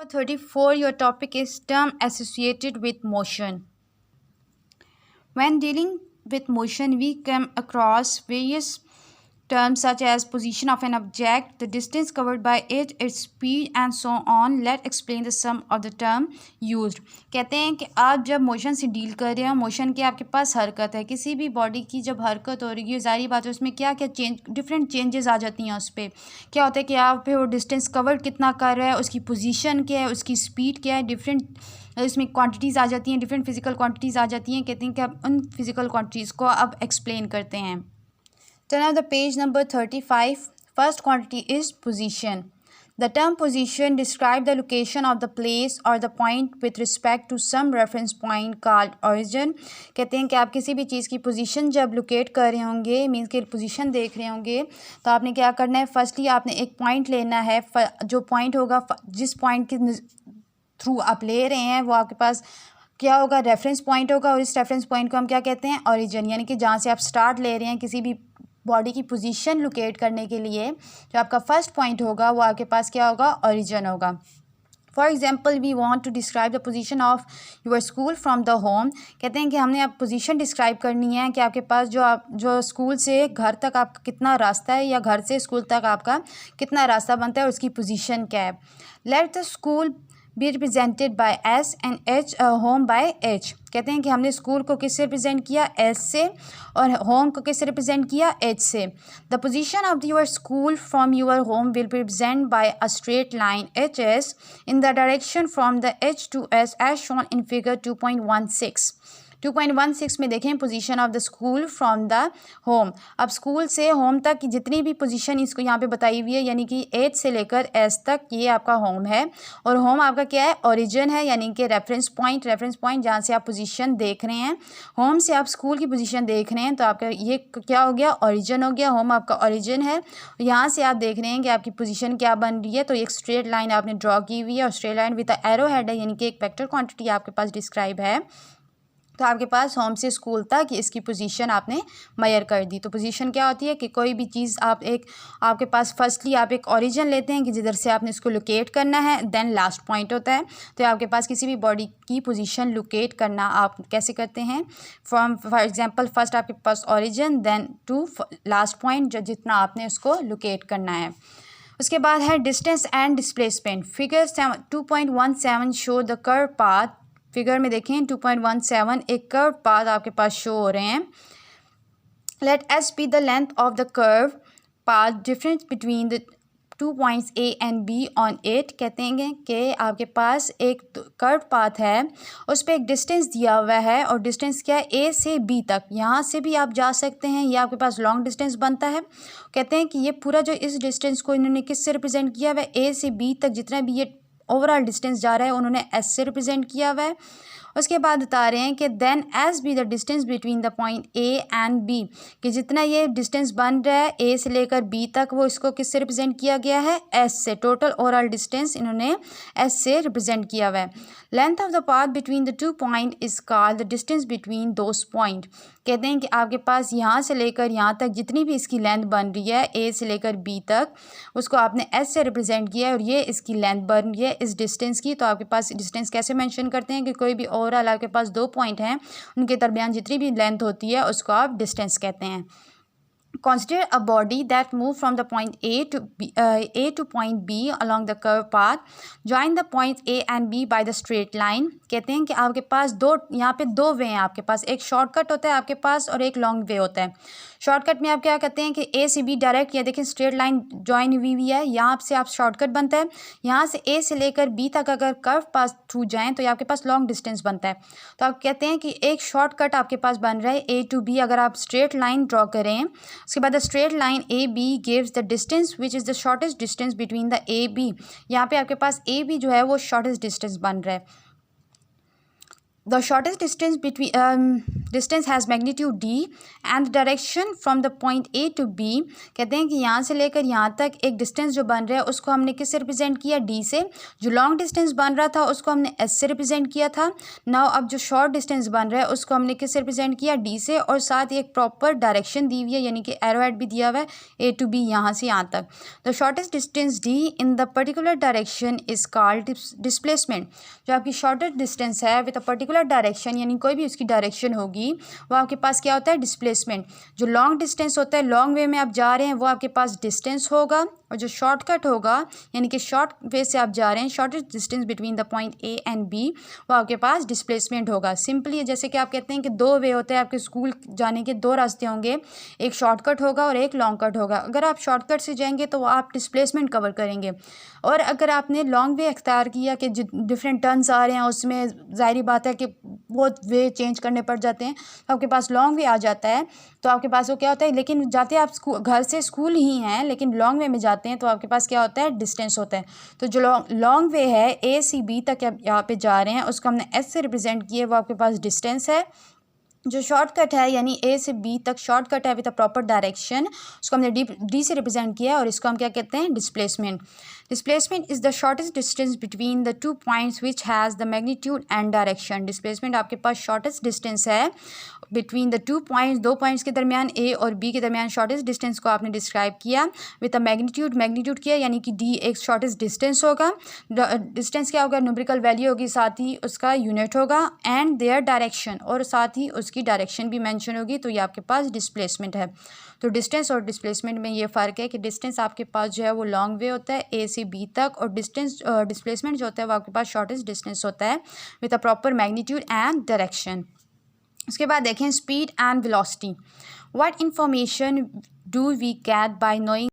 34, your topic is term associated with motion. When dealing with motion, we come across various terms such as position of an object, the distance covered by it, its speed and so on. Let's explain the sum of the term used. कहते हैं कि आप जब motion से deal कर रहे हो, motion की आपके पास हरकत है, किसी भी बॉडी की जब हरकत हो रही है, जाहिर बात है उसमें क्या क्या डिफरेंट चेंजेस आ जाती हैं। उस पर क्या होता है कि आप पे वो डिस्टेंस कवर कितना कर रहा है, उसकी पोजीशन क्या है, उसकी स्पीड क्या है, डिफरेंट इसमें क्वांटिटीज़ आ जाती हैं, डिफरेंट फिजिकल क्वांटिटीज़ आ जाती हैं। कहते हैं कि आप उन फिजिकल क्वांटिटीज़ को अब एक्सप्लेन करते हैं। Turn out the page number 35. First quantity is position. The term position describes the location of the place or the point with respect to some reference point called origin. कहते हैं कि आप किसी भी चीज़ की पोजीशन जब लोकेट कर रहे होंगे, मीन्स कि पोजीशन देख रहे होंगे, तो आपने क्या करना है, फर्स्टली आपने एक पॉइंट लेना है। जो पॉइंट होगा, जिस पॉइंट के थ्रू आप ले रहे हैं, वो आपके पास क्या होगा, रेफरेंस पॉइंट होगा। और इस रेफरेंस पॉइंट को हम क्या कहते हैं, ओरिजिन, यानी कि जहाँ से आप स्टार्ट ले रहे हैं किसी भी बॉडी की पोजीशन लोकेट करने के लिए, जो आपका फर्स्ट पॉइंट होगा वो आपके पास क्या होगा, ओरिजिन होगा। For example, we want to describe the position of your school from the home. कहते हैं कि हमने अब पोजीशन डिस्क्राइब करनी है कि आपके पास जो स्कूल से घर तक आपका कितना रास्ता है, या घर से स्कूल तक आपका कितना रास्ता बनता है, उसकी पोजीशन क्या है। Let the school be represented by S and H, home by H. कहते हैं कि हमने स्कूल को किससे रिप्रेजेंट किया, एस से, और होम को किससे रिप्रेजेंट किया, एच से। The position of your school from your home will be represent by a straight line H S in the direction from the H to S as shown in figure 2.16। 2.16 में देखें position of the school from the home. अब school से home तक की जितनी भी position इसको यहाँ पे बताई हुई है, यानी कि एच से लेकर एस तक, ये आपका होम है। और होम आपका क्या है, ओरिजिन है, यानी कि रेफरेंस पॉइंट जहाँ से आप पोजीशन देख रहे हैं। होम से आप स्कूल की पोजीशन देख रहे हैं, तो आपका ये क्या हो गया, ओरिजिन हो गया। होम आपका ओरिजिन है। यहाँ से आप देख रहे हैं कि आपकी पोजीशन क्या बन रही है, तो एक स्ट्रेट लाइन आपने ड्रॉ की हुई है, और straight line with arrow head है, यानी कि एक वेक्टर क्वांटिटी आपके पास डिस्क्राइब है। तो आपके पास होम से स्कूल तक इसकी पोजीशन आपने मेजर कर दी। तो पोजीशन क्या होती है कि कोई भी चीज़ आपके पास फर्स्टली आप एक ओरिजिन लेते हैं कि जिधर से आपने इसको लोकेट करना है, देन लास्ट पॉइंट होता है। तो आपके पास किसी भी बॉडी की पोजीशन लोकेट करना आप कैसे करते हैं, फ्रॉम फॉर एग्जांपल फर्स्ट आपके पास origin, then to last point जितना आपने उसको लोकेट करना है। उसके बाद है distance and displacement. Figure 2.17 show the curve path. Figure में देखें 2.17 एक कर्व पाथ आपके पास शो हो रहे हैं। Let S be the length of the curve path difference between the 2 points A and B on it. कहते हैं कि आपके पास एक कर्व पाथ है, उस पर एक डिस्टेंस दिया हुआ है, और डिस्टेंस क्या है, ए से बी तक। यहाँ से भी आप जा सकते हैं, ये आपके पास लॉन्ग डिस्टेंस बनता है। कहते हैं कि ये पूरा जो इस डिस्टेंस को इन्होंने किससे रिप्रेजेंट किया हुआ है, ए से बी तक जितना भी ये ओवरऑल डिस्टेंस जा रहा है उन्होंने एस से रिप्रेजेंट किया हुआ है। उसके बाद बता रहे हैं कि then S be the distance between the point A and B, कि जितना ये डिस्टेंस बन रहा है ए से लेकर बी तक, वो इसको किससे रिप्रेजेंट किया गया है, एस से। टोटल ओवरऑल डिस्टेंस इन्होंने एस से रिप्रेजेंट किया हुआ है। Length of the path between the 2 point is called the distance between those point. कहते हैं कि आपके पास यहाँ से लेकर यहाँ तक जितनी भी इसकी लेंथ बन रही है, ए से लेकर बी तक, उसको आपने एस से रिप्रेजेंट किया है, और ये इसकी लेंथ बन रही है इस डिस्टेंस की। तो आपके पास डिस्टेंस कैसे मेंशन करते हैं कि कोई भी ओवरऑल आपके पास 2 पॉइंट हैं, उनके दरमियान जितनी भी लेंथ होती है उसको आप डिस्टेंस कहते हैं। Consider a body that move from the point A to point B along the curved path. Join the point A and B by the straight line. कहते हैं कि आपके पास यहाँ पे दो वे हैं आपके पास, एक शॉर्टकट होता है आपके पास और एक लॉन्ग वे होता है। शॉर्टकट में आप क्या कहते हैं कि ए से बी डायरेक्ट, या देखें स्ट्रेट लाइन ज्वाइन हुई हुई है, यहाँ से आप शॉर्टकट बनता है। यहाँ से ए से लेकर बी तक अगर कर्व पास थ्रू जाएँ तो ये आपके पास लॉन्ग डिस्टेंस बनता है। तो आप कहते हैं कि एक शॉर्टकट आपके पास बन रहा है ए टू बी। अगर आप स्ट्रेट लाइन ड्रॉ करें, उसके बाद the straight line A B gives the distance which is the shortest distance between the A B. यहाँ पे आपके पास ए बी जो है वो शॉर्टेस्ट डिस्टेंस बन रहा है। The shortest distance distance has magnitude d and the direction from the point A to B. कहते हैं कि यहाँ से लेकर यहाँ तक एक डिस्टेंस जो बन रहा है उसको हमने किससे रिप्रेजेंट किया, d से. जो लॉन्ग डिस्टेंस बन रहा था उसको हमने s से रिप्रेजेंट किया था. नाउ अब जो शॉर्ट डिस्टेंस बन रहा है उसको हमने किससे रिप्रेजेंट किया, d से, और साथ ही एक प्रॉपर डायरेक्शन दी हुई है यानी कि एरो हेड भी दिया हुआ है A to B यहाँ से यहाँ तक. The shortest distance d in the particular direction is called displacement. जो आपकी शॉर्टेस्ट डिस्टेंस है विद अ पर्टिकुलर डायरेक्शन यानी कोई भी उसकी डायरेक्शन होगी वो आपके पास क्या होता है, डिस्प्लेसमेंट. जो लॉन्ग डिस्टेंस होता है, लॉन्ग वे में आप जा रहे हैं, वो आपके पास डिस्टेंस होगा. और जो शॉर्टकट होगा यानी कि शॉर्ट वे से आप जा रहे हैं, shortest distance between the point A and B, वो आपके पास डिस्प्लेसमेंट होगा. सिंपली जैसे कि आप कहते हैं कि दो वे होते हैं, आपके स्कूल जाने के दो रास्ते होंगे, एक शॉर्टकट होगा और एक लॉन्ग कट होगा. अगर आप शॉर्टकट से जाएंगे तो आप डिस्प्लेसमेंट कवर करेंगे, और अगर आपने लॉन्ग वे अख्तियार किया कि डिफरेंट टर्न्स आ रहे हैं उसमें ज़ाहिर बात है कि बहुत वे चेंज करने पड़ जाते हैं, तो आपके पास लॉन्ग वे आ जाता है. तो आपके पास वो क्या होता है, लेकिन जाते आप घर से स्कूल ही हैं लेकिन लॉन्ग वे में जाते हैं तो आपके पास क्या होता है, डिस्टेंस होता है. तो जो लॉन्ग वे है ए सी बी तक आप यहाँ पे जा रहे हैं उसको हमने एस से रिप्रेजेंट किए, वो आपके पास डिस्टेंस है. जो शॉर्टकट है यानी ए से बी तक शॉर्टकट है विद अ प्रॉपर डायरेक्शन, उसको हमने डी से रिप्रेजेंट किया और इसको हम क्या कहते हैं, displacement. Displacement is the shortest distance between the two points which has the magnitude and direction. Displacement आपके पास शॉर्टेस्ट डिस्टेंस है बिटवीन द टू पॉइंट्स, दो पॉइंट्स के दरमियान ए और बी के दरमियान शॉर्टेस्ट डिस्टेंस को आपने डिस्क्राइब किया विद अ मैग्नीट्यूड किया यानी कि डी एक शॉर्टेस्ट डिस्टेंस होगा. डिस्टेंस क्या होगा, न्यूमेरिकल वैल्यू होगी, साथ ही उसका यूनिट होगा, एंड देयर डायरेक्शन, और साथ ही उसकी डायरेक्शन भी मेंशन होगी. तो ये आपके पास डिस्प्लेसमेंट है. तो डिस्टेंस और डिस्प्लेसमेंट में ये फ़र्क है कि डिस्टेंस आपके पास जो है वो लॉन्ग वे होता है ए से बी तक, और डिस्प्लेसमेंट जो होता है वो आपके पास शॉर्टेस्ट डिस्टेंस होता है with a proper magnitude and direction. उसके बाद देखें speed and velocity. What information do we get by knowing